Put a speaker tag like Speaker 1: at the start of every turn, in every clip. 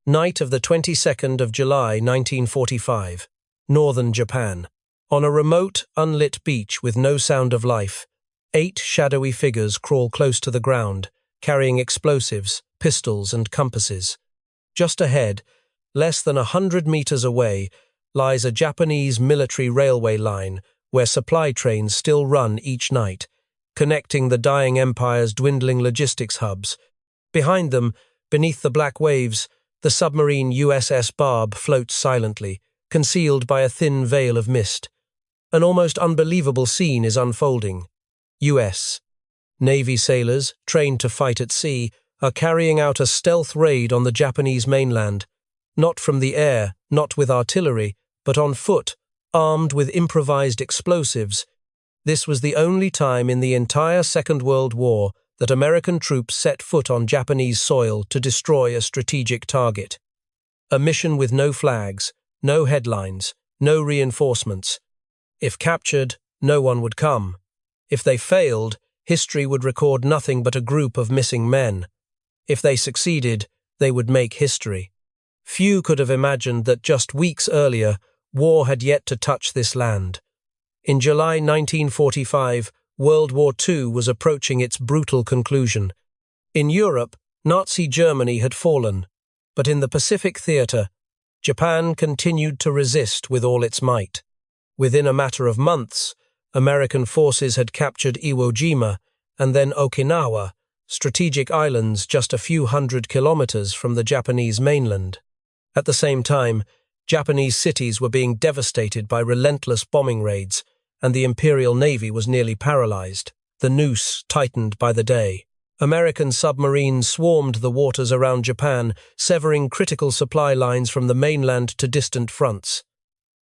Speaker 1: Night of the 22nd of July 1945, northern Japan. On a remote, unlit beach with no sound of life, 8 shadowy figures crawl close to the ground, carrying explosives, pistols, and compasses. Just ahead, less than 100 meters away, lies a Japanese military railway line where supply trains still run each night, connecting the dying empire's dwindling logistics hubs. Behind them, beneath the black waves, the submarine USS Barb floats silently, concealed by a thin veil of mist. An almost unbelievable scene is unfolding. U.S. Navy sailors, trained to fight at sea, are carrying out a stealth raid on the Japanese mainland. Not from the air, not with artillery, but on foot, armed with improvised explosives. This was the only time in the entire Second World War that American troops set foot on Japanese soil to destroy a strategic target. A mission with no flags, no headlines, no reinforcements. If captured, no one would come. If they failed, history would record nothing but a group of missing men. If they succeeded, they would make history. Few could have imagined that just weeks earlier, war had yet to touch this land. In July 1945, World War II was approaching its brutal conclusion. In Europe, Nazi Germany had fallen, but in the Pacific theater, Japan continued to resist with all its might. Within a matter of months, American forces had captured Iwo Jima and then Okinawa, strategic islands just a few hundred kilometers from the Japanese mainland. At the same time, Japanese cities were being devastated by relentless bombing raids, and the Imperial Navy was nearly paralyzed. The noose tightened by the day. American submarines swarmed the waters around Japan, severing critical supply lines from the mainland to distant fronts.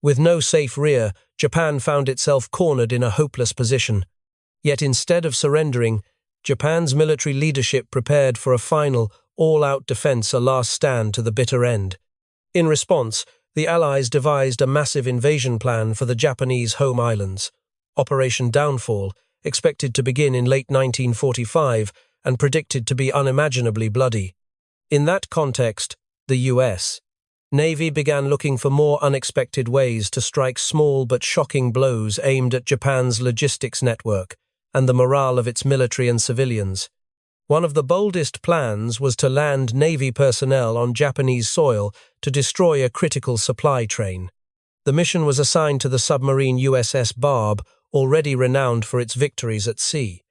Speaker 1: With no safe rear, Japan found itself cornered in a hopeless position. Yet instead of surrendering, Japan's military leadership prepared for a final, all-out defense, a last stand to the bitter end. In response, the Allies devised a massive invasion plan for the Japanese home islands. Operation Downfall, expected to begin in late 1945 and predicted to be unimaginably bloody. In that context, the U.S. Navy began looking for more unexpected ways to strike small but shocking blows aimed at Japan's logistics network and the morale of its military and civilians. One of the boldest plans was to land Navy personnel on Japanese soil to destroy a critical supply train. The mission was assigned to the submarine USS Barb, already renowned for its victories at sea.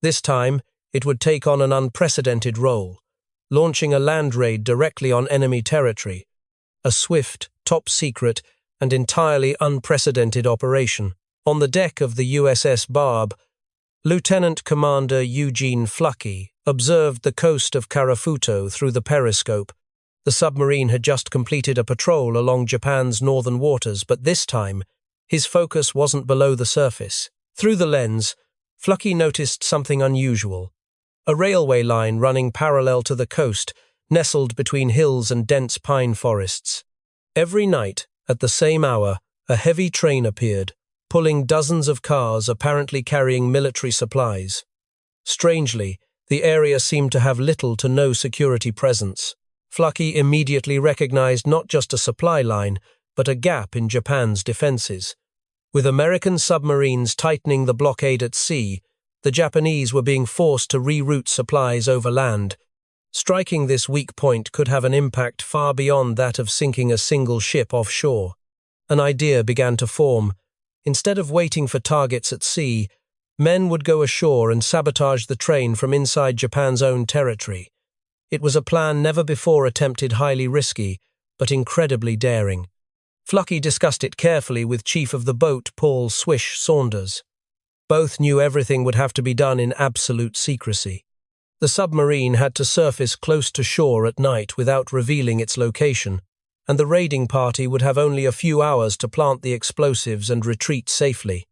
Speaker 1: This time, it would take on an unprecedented role, launching a land raid directly on enemy territory, a swift, top-secret, and entirely unprecedented operation. On the deck of the USS Barb, Lieutenant Commander Eugene Flucky observed the coast of Karafuto through the periscope. The submarine had just completed a patrol along Japan's northern waters, but this time, his focus wasn't below the surface. Through the lens, Flucky noticed something unusual. A railway line running parallel to the coast, nestled between hills and dense pine forests. Every night, at the same hour, a heavy train appeared, pulling dozens of cars apparently carrying military supplies. Strangely, the area seemed to have little to no security presence. Flucky immediately recognized not just a supply line, but a gap in Japan's defenses. With American submarines tightening the blockade at sea, the Japanese were being forced to reroute supplies over land. Striking this weak point could have an impact far beyond that of sinking a single ship offshore. An idea began to form. Instead of waiting for targets at sea, men would go ashore and sabotage the train from inside Japan's own territory. It was a plan never before attempted, highly risky, but incredibly daring. Flucky discussed it carefully with Chief of the boat Paul Swish Saunders. Both knew everything would have to be done in absolute secrecy. The submarine had to surface close to shore at night without revealing its location, and the raiding party would have only a few hours to plant the explosives and retreat safely.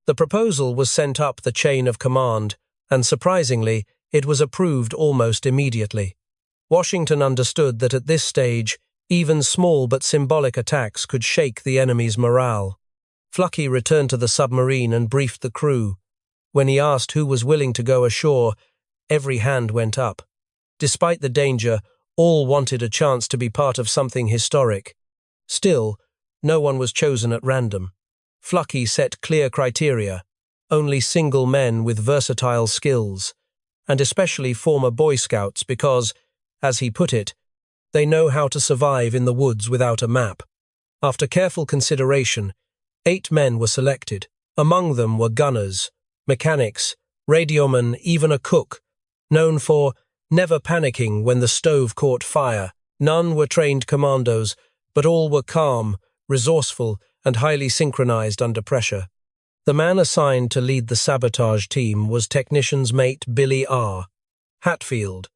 Speaker 1: The proposal was sent up the chain of command, and surprisingly, it was approved almost immediately. Washington understood that at this stage, even small but symbolic attacks could shake the enemy's morale. Flucky returned to the submarine and briefed the crew. When he asked who was willing to go ashore, every hand went up. Despite the danger, All wanted a chance to be part of something historic. Still, no one was chosen at random. Flucky set clear criteria: only single men with versatile skills, and especially former Boy Scouts because, as he put it, they know how to survive in the woods without a map. After careful consideration, 8 men were selected. Among them were gunners, mechanics, radiomen, even a cook, known for never panicking when the stove caught fire. None were trained commandos, but all were calm, resourceful, and highly synchronized under pressure. The man assigned to lead the sabotage team was technician's mate Billy R. Hatfield,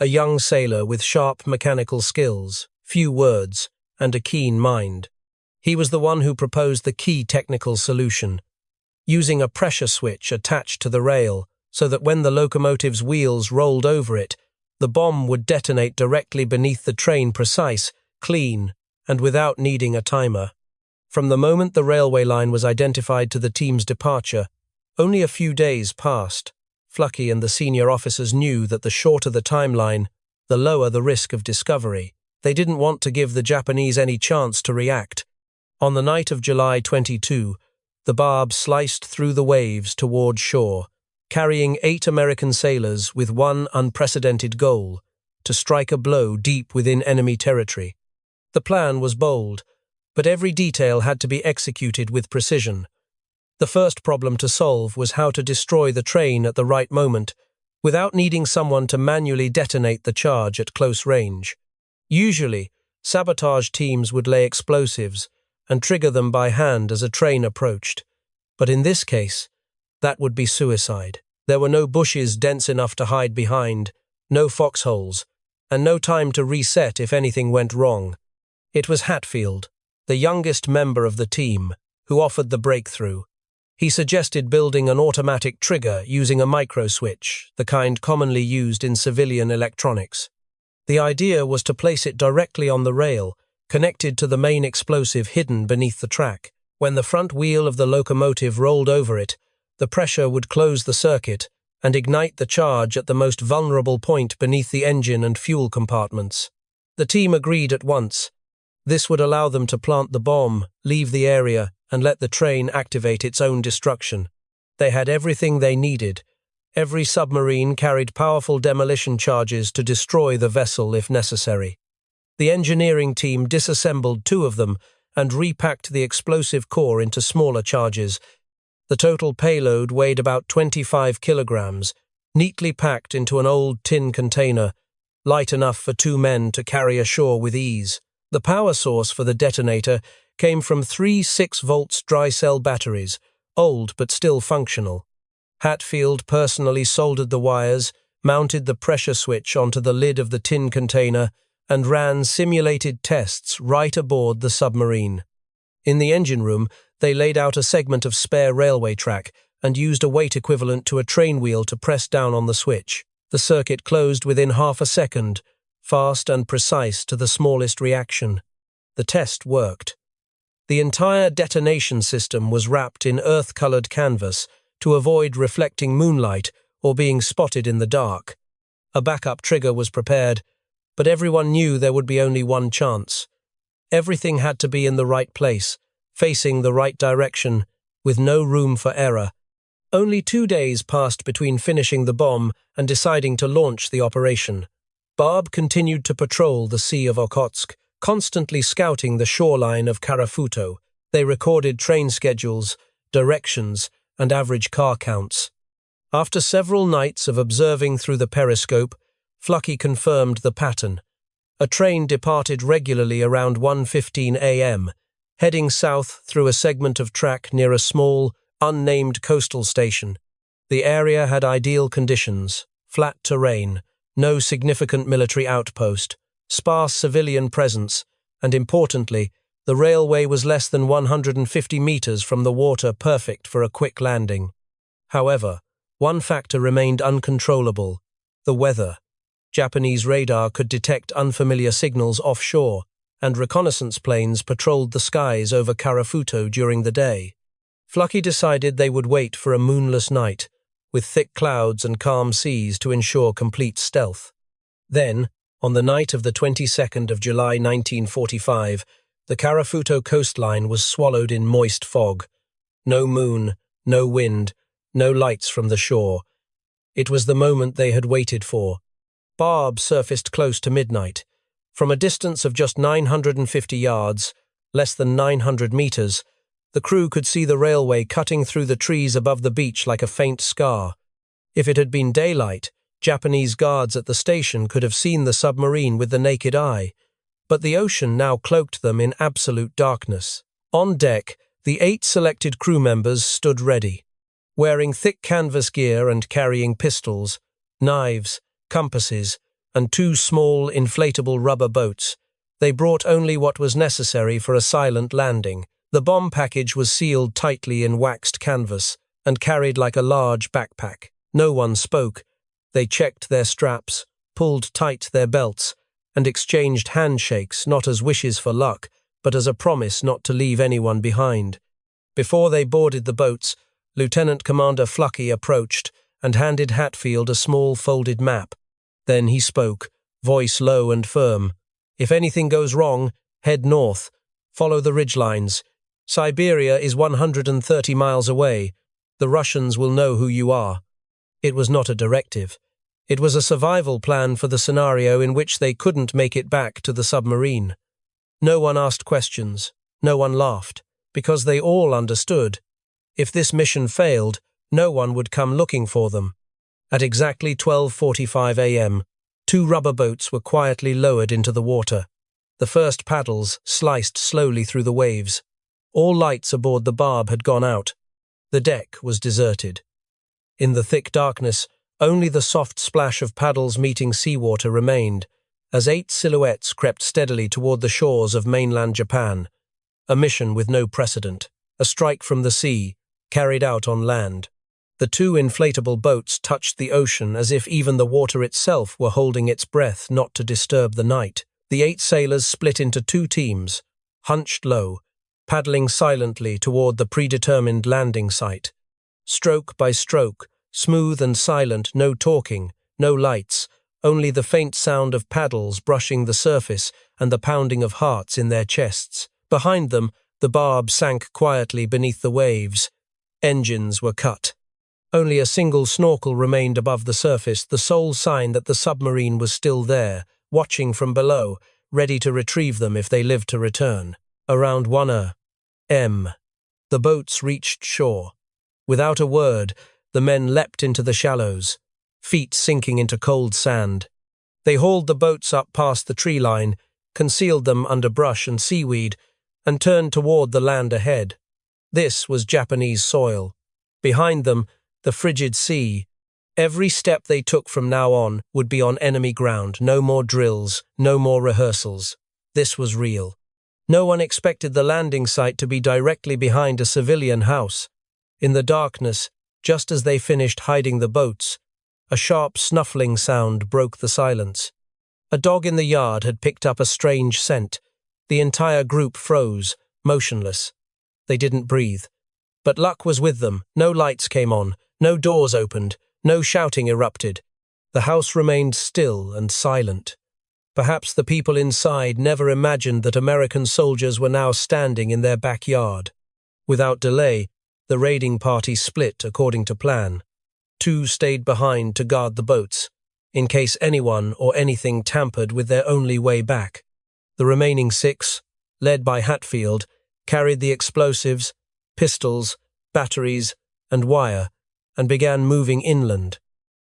Speaker 1: a young sailor with sharp mechanical skills, few words, and a keen mind. He was the one who proposed the key technical solution, using a pressure switch attached to the rail so that when the locomotive's wheels rolled over it, the bomb would detonate directly beneath the train, precise, clean, and without needing a timer. From the moment the railway line was identified to the team's departure, only a few days passed. Flucky and the senior officers knew that the shorter the timeline, the lower the risk of discovery. They didn't want to give the Japanese any chance to react. On the night of July 22, the Barb sliced through the waves toward shore, carrying 8 American sailors with one unprecedented goal: to strike a blow deep within enemy territory. The plan was bold, but every detail had to be executed with precision. The first problem to solve was how to destroy the train at the right moment, without needing someone to manually detonate the charge at close range. Usually, sabotage teams would lay explosives and trigger them by hand as a train approached. But in this case, that would be suicide. There were no bushes dense enough to hide behind, no foxholes, and no time to reset if anything went wrong. It was Hatfield, the youngest member of the team, who offered the breakthrough. He suggested building an automatic trigger using a micro-switch, the kind commonly used in civilian electronics. The idea was to place it directly on the rail, connected to the main explosive hidden beneath the track. When the front wheel of the locomotive rolled over it, the pressure would close the circuit and ignite the charge at the most vulnerable point beneath the engine and fuel compartments. The team agreed at once. This would allow them to plant the bomb, leave the area, and let the train activate its own destruction. They had everything they needed. Every submarine carried powerful demolition charges to destroy the vessel if necessary. The engineering team disassembled 2 of them and repacked the explosive core into smaller charges. The total payload weighed about 25 kilograms, neatly packed into an old tin container, light enough for 2 men to carry ashore with ease. The power source for the detonator came from 3 6-volt dry-cell batteries, old but still functional. Hatfield personally soldered the wires, mounted the pressure switch onto the lid of the tin container, and ran simulated tests right aboard the submarine. In the engine room, they laid out a segment of spare railway track and used a weight equivalent to a train wheel to press down on the switch. The circuit closed within half a second, fast and precise to the smallest reaction. The test worked. The entire detonation system was wrapped in earth-colored canvas to avoid reflecting moonlight or being spotted in the dark. A backup trigger was prepared, but everyone knew there would be only one chance. Everything had to be in the right place, facing the right direction, with no room for error. Only 2 days passed between finishing the bomb and deciding to launch the operation. Barb continued to patrol the Sea of Okhotsk, constantly scouting the shoreline of Karafuto. They recorded train schedules, directions, and average car counts. After several nights of observing through the periscope, Flucky confirmed the pattern. A train departed regularly around 1:15 a.m., heading south through a segment of track near a small, unnamed coastal station. The area had ideal conditions: flat terrain, no significant military outpost, sparse civilian presence, and importantly, the railway was less than 150 meters from the water, perfect for a quick landing. However, one factor remained uncontrollable: the weather. Japanese radar could detect unfamiliar signals offshore, and reconnaissance planes patrolled the skies over Karafuto during the day. Flucky decided they would wait for a moonless night, with thick clouds and calm seas to ensure complete stealth. Then, On the night of the 22nd of July 1945, the Karafuto coastline was swallowed in moist fog. No moon, no wind, no lights from the shore. It was the moment they had waited for. Barb surfaced close to midnight. From a distance of just 950 yards, less than 900 meters, the crew could see the railway cutting through the trees above the beach like a faint scar. If it had been daylight, Japanese guards at the station could have seen the submarine with the naked eye, but the ocean now cloaked them in absolute darkness. On deck, the 8 selected crew members stood ready, wearing thick canvas gear and carrying pistols, knives, compasses, and 2 small, inflatable rubber boats. They brought only what was necessary for a silent landing. The bomb package was sealed tightly in waxed canvas and carried like a large backpack. No one spoke. They checked their straps, pulled tight their belts, and exchanged handshakes not as wishes for luck, but as a promise not to leave anyone behind. Before they boarded the boats, Lieutenant Commander Flucky approached and handed Hatfield a small folded map. Then he spoke, voice low and firm. "If anything goes wrong, head north. Follow the ridgelines. Siberia is 130 miles away. The Russians will know who you are." It was not a directive. It was a survival plan for the scenario in which they couldn't make it back to the submarine. No one asked questions. No one laughed, because they all understood. If this mission failed, no one would come looking for them. At exactly 12:45 a.m., 2 rubber boats were quietly lowered into the water. The first paddles sliced slowly through the waves. All lights aboard the Barb had gone out. The deck was deserted. In the thick darkness, only the soft splash of paddles meeting seawater remained, as 8 silhouettes crept steadily toward the shores of mainland Japan. A mission with no precedent, a strike from the sea, carried out on land. The 2 inflatable boats touched the ocean as if even the water itself were holding its breath not to disturb the night. The 8 sailors split into 2 teams, hunched low, paddling silently toward the predetermined landing site. Stroke by stroke, smooth and silent, no talking, no lights, only the faint sound of paddles brushing the surface and the pounding of hearts in their chests. Behind them, the Barb sank quietly beneath the waves. Engines were cut. Only a single snorkel remained above the surface, the sole sign that the submarine was still there, watching from below, ready to retrieve them if they lived to return. Around 1 a.m., the boats reached shore. Without a word, the men leapt into the shallows, feet sinking into cold sand. They hauled the boats up past the tree line, concealed them under brush and seaweed, and turned toward the land ahead. This was Japanese soil. Behind them, the frigid sea. Every step they took from now on would be on enemy ground. No more drills, no more rehearsals. This was real. No one expected the landing site to be directly behind a civilian house. In the darkness, just as they finished hiding the boats, a sharp snuffling sound broke the silence. A dog in the yard had picked up a strange scent. The entire group froze, motionless. They didn't breathe. But luck was with them. No lights came on, no doors opened, no shouting erupted. The house remained still and silent. Perhaps the people inside never imagined that American soldiers were now standing in their backyard. Without delay, the raiding party split according to plan. 2 stayed behind to guard the boats, in case anyone or anything tampered with their only way back. The remaining 6, led by Hatfield, carried the explosives, pistols, batteries, and wire, and began moving inland.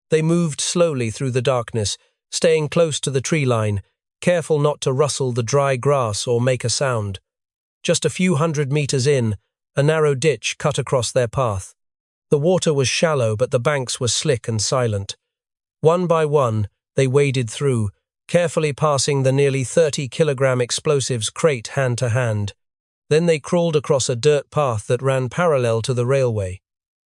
Speaker 1: They moved slowly through the darkness, staying close to the tree line, careful not to rustle the dry grass or make a sound. Just a few hundred meters in, a narrow ditch cut across their path. The water was shallow, but the banks were slick and silent. One by one, they waded through, carefully passing the nearly 30-kilogram explosives crate hand to hand. Then they crawled across a dirt path that ran parallel to the railway.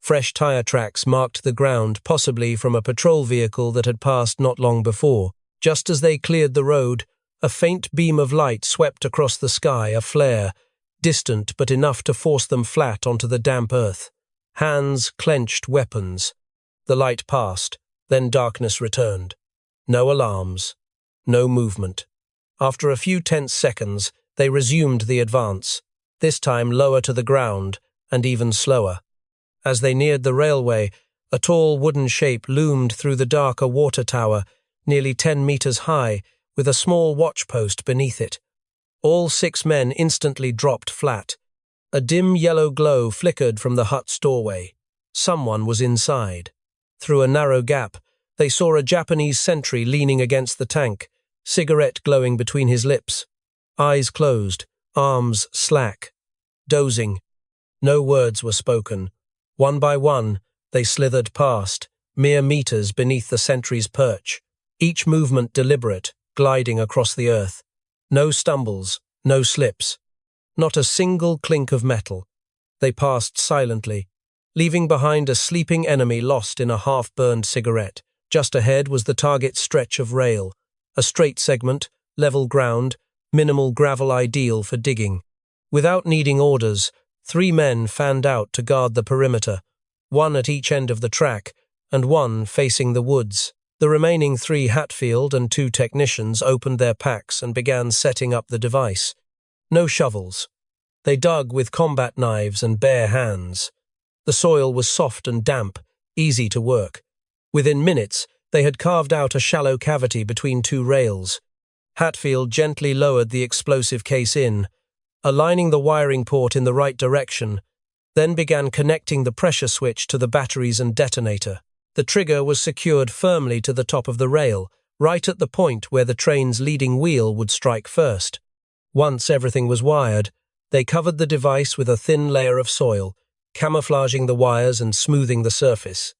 Speaker 1: Fresh tire tracks marked the ground, possibly from a patrol vehicle that had passed not long before. Just as they cleared the road, a faint beam of light swept across the sky, a flare, distant but enough to force them flat onto the damp earth. Hands clenched weapons. The light passed, then darkness returned. No alarms. No movement. After a few tense seconds, they resumed the advance, this time lower to the ground and even slower. As they neared the railway, a tall wooden shape loomed through the darker water tower, nearly 10 meters high, with a small watchpost beneath it. All 6 men instantly dropped flat. A dim yellow glow flickered from the hut's doorway. Someone was inside. Through a narrow gap, they saw a Japanese sentry leaning against the tank, cigarette glowing between his lips. Eyes closed, arms slack, dozing. No words were spoken. One by one, they slithered past, mere meters beneath the sentry's perch, each movement deliberate, gliding across the earth. No stumbles, no slips. Not a single clink of metal. They passed silently, leaving behind a sleeping enemy lost in a half-burned cigarette. Just ahead was the target's stretch of rail, a straight segment, level ground, minimal gravel ideal for digging. Without needing orders, 3 men fanned out to guard the perimeter, 1 at each end of the track, and 1 facing the woods. The remaining 3 Hatfield and 2 technicians opened their packs and began setting up the device. No shovels. They dug with combat knives and bare hands. The soil was soft and damp, easy to work. Within minutes, they had carved out a shallow cavity between 2 rails. Hatfield gently lowered the explosive case in, aligning the wiring port in the right direction, then began connecting the pressure switch to the batteries and detonator. The trigger was secured firmly to the top of the rail, right at the point where the train's leading wheel would strike first. Once everything was wired, they covered the device with a thin layer of soil, camouflaging the wires and smoothing the surface.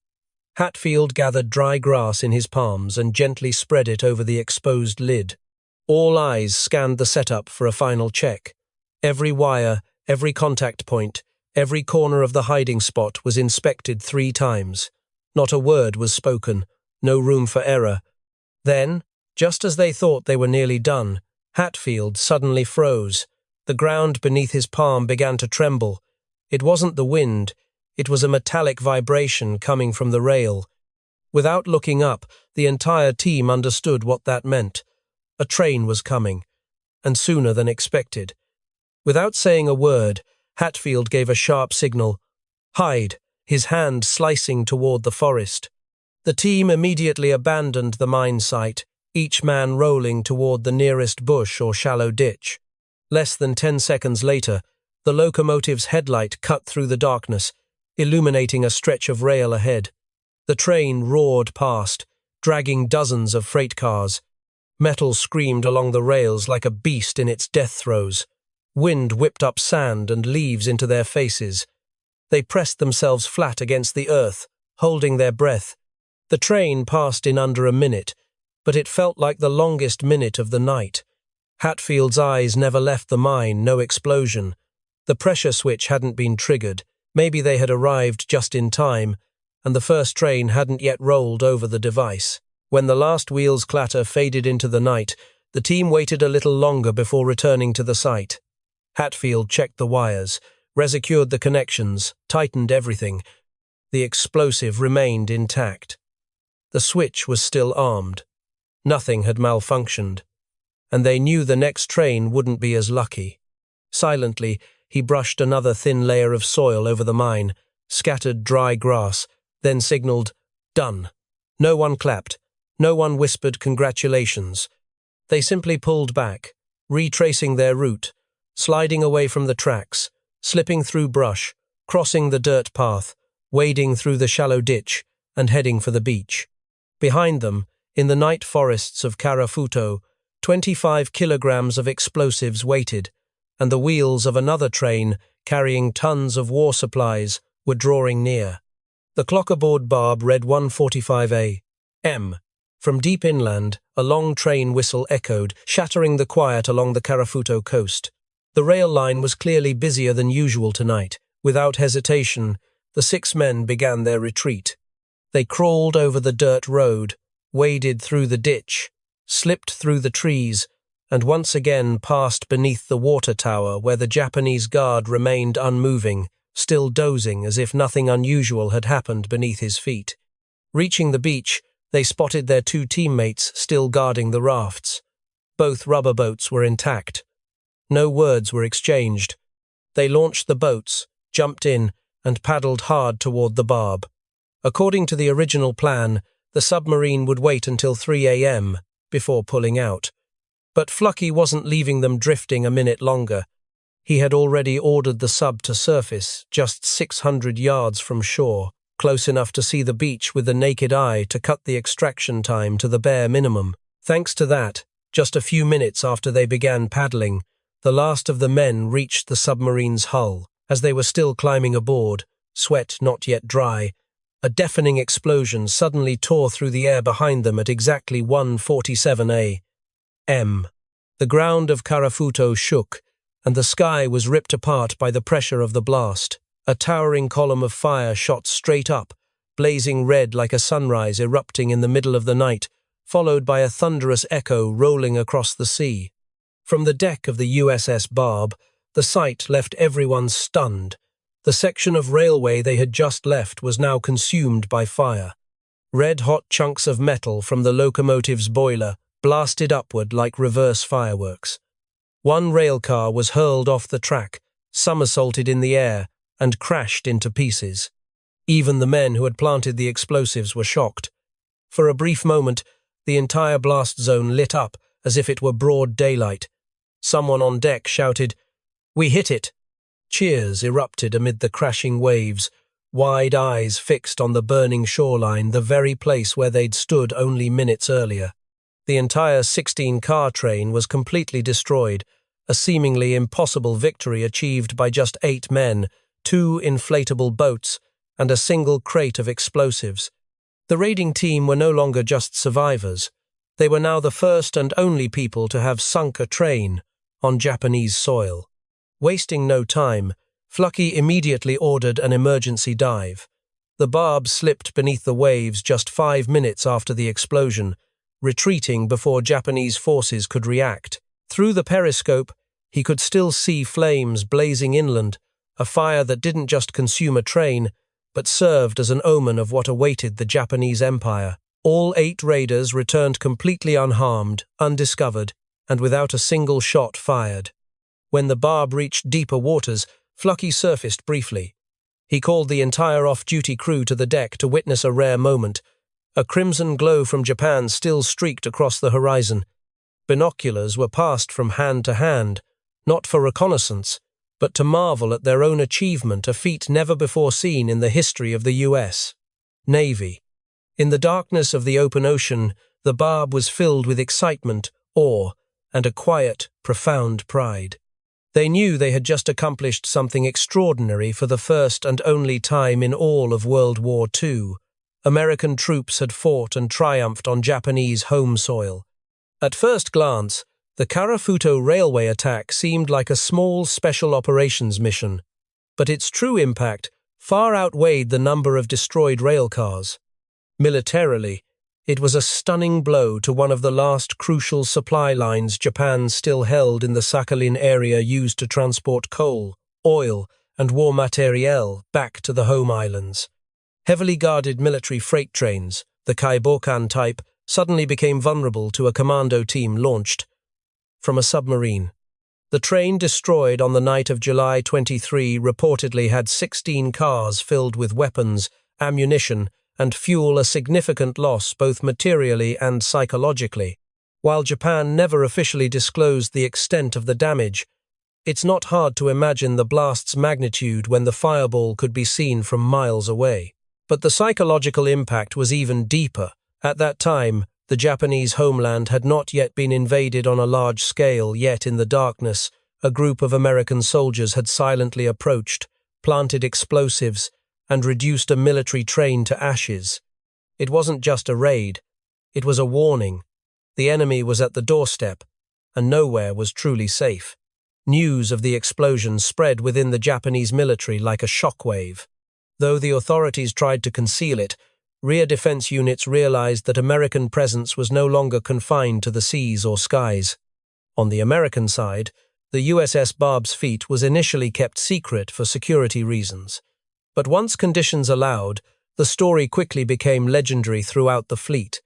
Speaker 1: Hatfield gathered dry grass in his palms and gently spread it over the exposed lid. All eyes scanned the setup for a final check. Every wire, every contact point, every corner of the hiding spot was inspected 3 times. Not a word was spoken, no room for error. Then, just as they thought they were nearly done, Hatfield suddenly froze. The ground beneath his palm began to tremble. It wasn't the wind, it was a metallic vibration coming from the rail. Without looking up, the entire team understood what that meant. A train was coming, and sooner than expected. Without saying a word, Hatfield gave a sharp signal. "Hide," his hand slicing toward the forest. The team immediately abandoned the mine site, each man rolling toward the nearest bush or shallow ditch. Less than 10 seconds later, the locomotive's headlight cut through the darkness, illuminating a stretch of rail ahead. The train roared past, dragging dozens of freight cars. Metal screamed along the rails like a beast in its death throes. Wind whipped up sand and leaves into their faces. They pressed themselves flat against the earth, holding their breath. The train passed in under a minute, but it felt like the longest minute of the night. Hatfield's eyes never left the mine, no explosion. The pressure switch hadn't been triggered. Maybe they had arrived just in time, and the first train hadn't yet rolled over the device. When the last wheel's clatter faded into the night, the team waited a little longer before returning to the site. Hatfield checked the wires, resecured the connections, tightened everything. The explosive remained intact. The switch was still armed. Nothing had malfunctioned, and they knew the next train wouldn't be as lucky. Silently, he brushed another thin layer of soil over the mine, scattered dry grass, then signaled, "Done." No one clapped. No one whispered congratulations. They simply pulled back, retracing their route, sliding away from the tracks, slipping through brush, crossing the dirt path, wading through the shallow ditch, and heading for the beach. Behind them, in the night forests of Karafuto, 25 kilograms of explosives waited, and the wheels of another train, carrying tons of war supplies, were drawing near. The clock aboard Barb read 1:45 a.m. From deep inland, a long train whistle echoed, shattering the quiet along the Karafuto coast. The rail line was clearly busier than usual tonight. Without hesitation, the 6 men began their retreat. They crawled over the dirt road, waded through the ditch, slipped through the trees, and once again passed beneath the water tower where the Japanese guard remained unmoving, still dozing as if nothing unusual had happened beneath his feet. Reaching the beach, they spotted their two teammates still guarding the rafts. Both rubber boats were intact. No words were exchanged. They launched the boats, jumped in, and paddled hard toward the Barb. According to the original plan, the submarine would wait until 3 a.m. before pulling out. But Flucky wasn't leaving them drifting a minute longer. He had already ordered the sub to surface, just 600 yards from shore, close enough to see the beach with the naked eye to cut the extraction time to the bare minimum. Thanks to that, just a few minutes after they began paddling, the last of the men reached the submarine's hull. As they were still climbing aboard, sweat not yet dry, a deafening explosion suddenly tore through the air behind them at exactly 1:47 a.m. The ground of Karafuto shook, and the sky was ripped apart by the pressure of the blast. A towering column of fire shot straight up, blazing red like a sunrise erupting in the middle of the night, followed by a thunderous echo rolling across the sea. From the deck of the USS Barb, the sight left everyone stunned. The section of railway they had just left was now consumed by fire. Red-hot chunks of metal from the locomotive's boiler blasted upward like reverse fireworks. One railcar was hurled off the track, somersaulted in the air, and crashed into pieces. Even the men who had planted the explosives were shocked. For a brief moment, the entire blast zone lit up as if it were broad daylight. Someone on deck shouted, "We hit it!" Cheers erupted amid the crashing waves, wide eyes fixed on the burning shoreline, the very place where they'd stood only minutes earlier. The entire 16-car train was completely destroyed, a seemingly impossible victory achieved by just 8 men, 2 inflatable boats, and a single crate of explosives. The raiding team were no longer just survivors. They were now the first and only people to have sunk a train on Japanese soil. Wasting no time, Flucky immediately ordered an emergency dive. The Barb slipped beneath the waves just 5 minutes after the explosion, retreating before Japanese forces could react. Through the periscope, he could still see flames blazing inland, a fire that didn't just consume a train, but served as an omen of what awaited the Japanese Empire. All 8 raiders returned completely unharmed, undiscovered, and without a single shot fired. When the Barb reached deeper waters, Flucky surfaced briefly. He called the entire off-duty crew to the deck to witness a rare moment. A crimson glow from Japan still streaked across the horizon. Binoculars were passed from hand to hand, not for reconnaissance, but to marvel at their own achievement, a feat never before seen in the history of the U.S. Navy. In the darkness of the open ocean, the Barb was filled with excitement, awe, and a quiet, profound pride. They knew they had just accomplished something extraordinary for the first and only time in all of World War II. American troops had fought and triumphed on Japanese home soil. At first glance, the Karafuto railway attack seemed like a small special operations mission, but its true impact far outweighed the number of destroyed railcars. Militarily, it was a stunning blow to one of the last crucial supply lines Japan still held in the Sakhalin area used to transport coal, oil, and war materiel back to the home islands. Heavily guarded military freight trains, the Kaibokan type, suddenly became vulnerable to a commando team launched from a submarine. The train destroyed on the night of July 23 reportedly had 16 cars filled with weapons, ammunition, and fuel, a significant loss both materially and psychologically. While Japan never officially disclosed the extent of the damage, it's not hard to imagine the blast's magnitude when the fireball could be seen from miles away. But the psychological impact was even deeper. At that time, the Japanese homeland had not yet been invaded on a large scale, yet in the darkness, a group of American soldiers had silently approached, planted explosives, and reduced a military train to ashes. It wasn't just a raid, it was a warning. The enemy was at the doorstep, and nowhere was truly safe. News of the explosion spread within the Japanese military like a shockwave. Though the authorities tried to conceal it, rear defense units realized that American presence was no longer confined to the seas or skies. On the American side, the USS Barb's fate was initially kept secret for security reasons. But once conditions allowed, the story quickly became legendary throughout the fleet.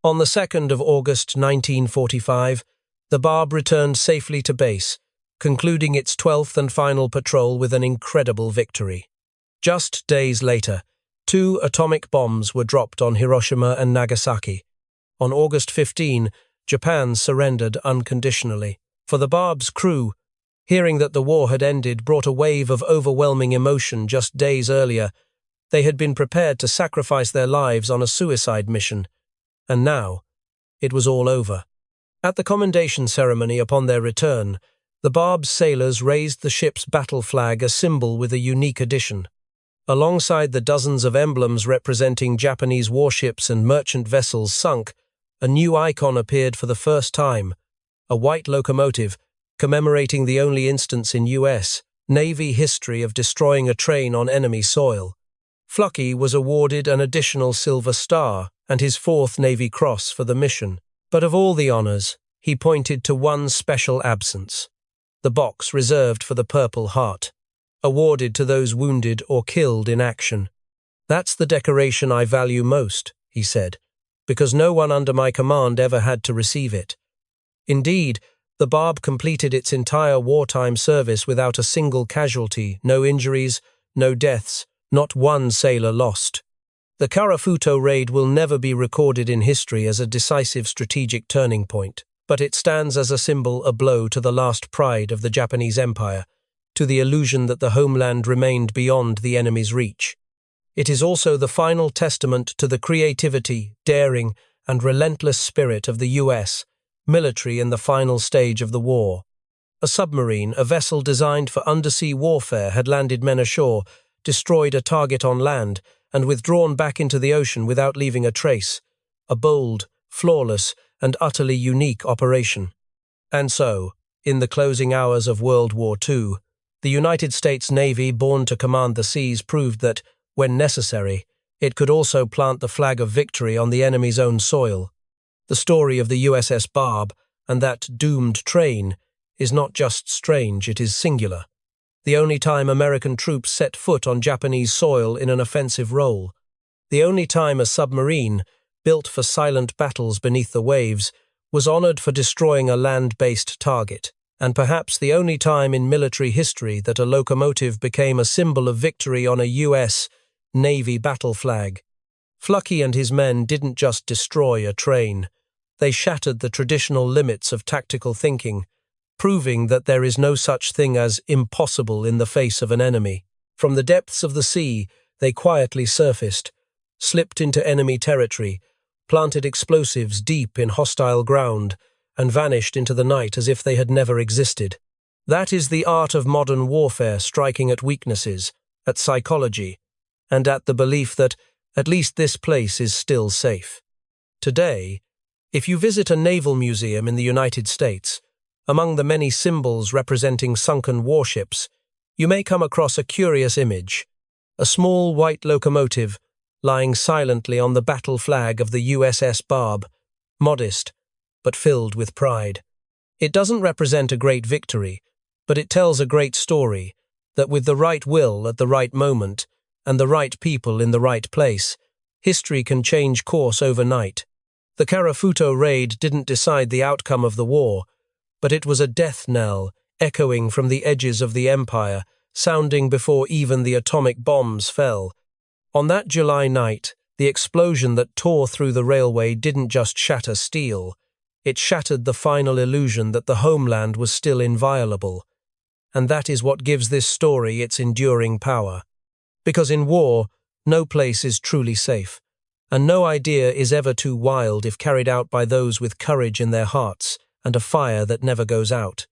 Speaker 1: On the 2nd of August 1945, the Barb returned safely to base, concluding its 12th and final patrol with an incredible victory. Just days later, 2 atomic bombs were dropped on Hiroshima and Nagasaki. On August 15, Japan surrendered unconditionally. For the Barb's crew, hearing that the war had ended brought a wave of overwhelming emotion. Just days earlier, they had been prepared to sacrifice their lives on a suicide mission. And now, it was all over. At the commendation ceremony upon their return, the Barb's sailors raised the ship's battle flag, a symbol with a unique addition. Alongside the dozens of emblems representing Japanese warships and merchant vessels sunk, a new icon appeared for the first time, a white locomotive commemorating the only instance in U.S. Navy history of destroying a train on enemy soil. Flucky was awarded an additional Silver Star and his 4th Navy Cross for the mission. But of all the honors, he pointed to one special absence: the box reserved for the Purple Heart, awarded to those wounded or killed in action. "That's the decoration I value most," he said, "because no one under my command ever had to receive it." Indeed, the Barb completed its entire wartime service without a single casualty, no injuries, no deaths, not one sailor lost. The Karafuto raid will never be recorded in history as a decisive strategic turning point, but it stands as a symbol, a blow to the last pride of the Japanese Empire, to the illusion that the homeland remained beyond the enemy's reach. It is also the final testament to the creativity, daring, and relentless spirit of the U.S. military in the final stage of the war. A submarine, a vessel designed for undersea warfare, had landed men ashore, destroyed a target on land, and withdrawn back into the ocean without leaving a trace. A bold, flawless, and utterly unique operation. And so, in the closing hours of World War II, the United States Navy, born to command the seas, proved that, when necessary, it could also plant the flag of victory on the enemy's own soil. The story of the USS Barb and that doomed train is not just strange, it is singular. The only time American troops set foot on Japanese soil in an offensive role. The only time a submarine, built for silent battles beneath the waves, was honored for destroying a land-based target. And perhaps the only time in military history that a locomotive became a symbol of victory on a U.S. Navy battle flag. Flucky and his men didn't just destroy a train. They shattered the traditional limits of tactical thinking, proving that there is no such thing as impossible in the face of an enemy. From the depths of the sea, they quietly surfaced, slipped into enemy territory, planted explosives deep in hostile ground, and vanished into the night as if they had never existed. That is the art of modern warfare, striking at weaknesses, at psychology, and at the belief that at least this place is still safe. Today, if you visit a naval museum in the United States, among the many symbols representing sunken warships, you may come across a curious image: a small white locomotive lying silently on the battle flag of the USS Barb, modest, but filled with pride. It doesn't represent a great victory, but it tells a great story, that with the right will at the right moment, and the right people in the right place, history can change course overnight. The Karafuto raid didn't decide the outcome of the war, but it was a death knell, echoing from the edges of the empire, sounding before even the atomic bombs fell. On that July night, the explosion that tore through the railway didn't just shatter steel, it shattered the final illusion that the homeland was still inviolable. And that is what gives this story its enduring power. Because in war, no place is truly safe, and no idea is ever too wild if carried out by those with courage in their hearts and a fire that never goes out.